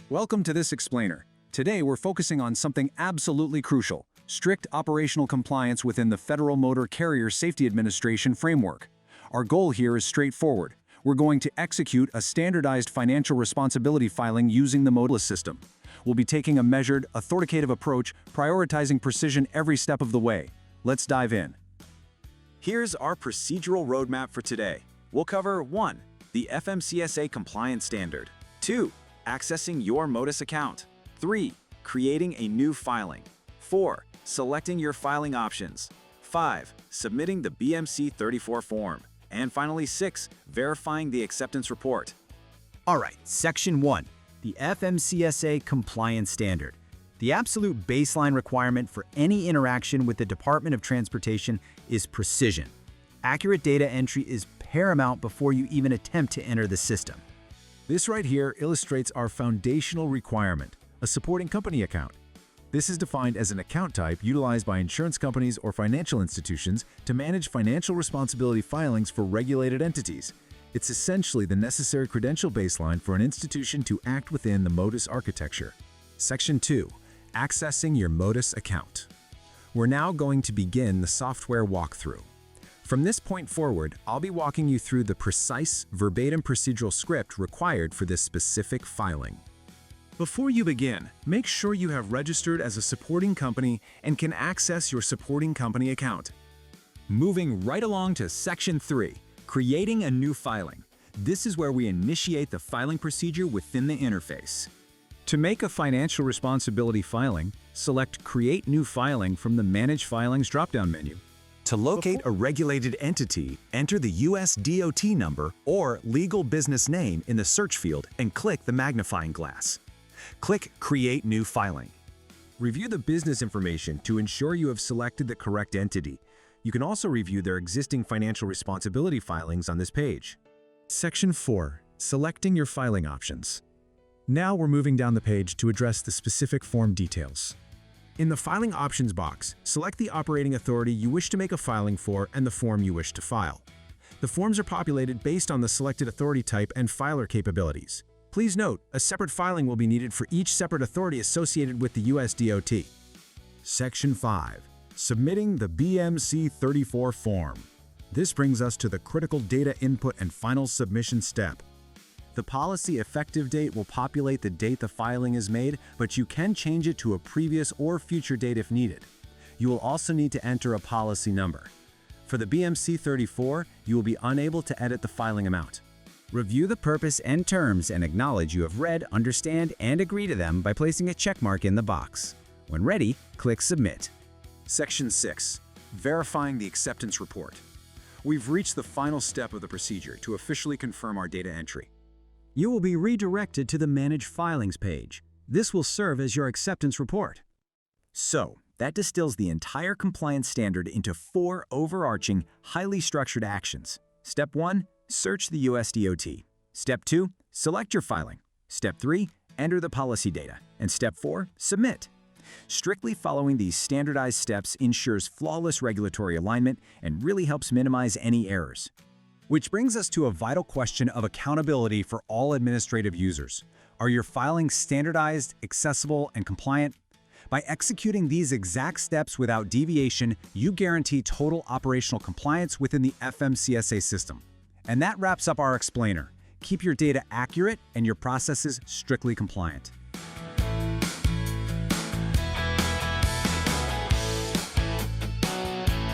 Welcome to this explainer. Today we're focusing on something absolutely crucial: strict operational compliance within the Federal Motor Carrier Safety Administration framework. Our goal here is straightforward. We're going to execute a standardized financial responsibility filing using the Motus system. We'll be taking a measured, authoritative approach, prioritizing precision every step of the way. Let's dive in. Here's our procedural roadmap for today. We'll cover 1. The FMCSA compliance standard. 2. Accessing your Motus account. 3. Creating a new filing. 4. Selecting your filing options. 5. Submitting the BMC-34 form. And finally 6. Verifying the acceptance report. All right, Section 1. The FMCSA compliance standard. The absolute baseline requirement for any interaction with the Department of Transportation is precision. Accurate data entry is paramount before you even attempt to enter the system. This right here illustrates our foundational requirement, a supporting company account. This is defined as an account type utilized by insurance companies or financial institutions to manage financial responsibility filings for regulated entities. It's essentially the necessary credential baseline for an institution to act within the Motus architecture. Section 2. Accessing your Motus account. We're now going to begin the software walkthrough. From this point forward, I'll be walking you through the precise, verbatim procedural script required for this specific filing. Before you begin, make sure you have registered as a supporting company and can access your supporting company account. Moving right along to Section 3, creating a new filing. This is where we initiate the filing procedure within the interface. To make a financial responsibility filing, select Create New Filing from the Manage Filings dropdown menu. To locate a regulated entity, enter the USDOT number or legal business name in the search field and click the magnifying glass. Click Create New Filing. Review the business information to ensure you have selected the correct entity. You can also review their existing financial responsibility filings on this page. Section 4. Selecting your filing options. Now we're moving down the page to address the specific form details. In the Filing Options box, select the operating authority you wish to make a filing for and the form you wish to file. The forms are populated based on the selected authority type and filer capabilities. Please note, a separate filing will be needed for each separate authority associated with the USDOT. Section 5. Submitting the BMC-34 form. This brings us to the critical data input and final submission step. The policy effective date will populate the date the filing is made, but you can change it to a previous or future date if needed. You will also need to enter a policy number. For the BMC-34, you will be unable to edit the filing amount. Review the purpose and terms and acknowledge you have read, understand, and agree to them by placing a checkmark in the box. When ready, click Submit. Section 6. Verifying the acceptance report. We've reached the final step of the procedure to officially confirm our data entry. You will be redirected to the Manage Filings page. This will serve as your acceptance report. So, that distills the entire compliance standard into 4 overarching, highly structured actions. Step 1. Search the USDOT. Step 2. Select your filing. Step 3. Enter the policy data. And Step 4. Submit. Strictly following these standardized steps ensures flawless regulatory alignment and really helps minimize any errors. Which brings us to a vital question of accountability for all administrative users. Are your filings standardized, accessible, and compliant? By executing these exact steps without deviation, you guarantee total operational compliance within the FMCSA system. And that wraps up our explainer. Keep your data accurate and your processes strictly compliant.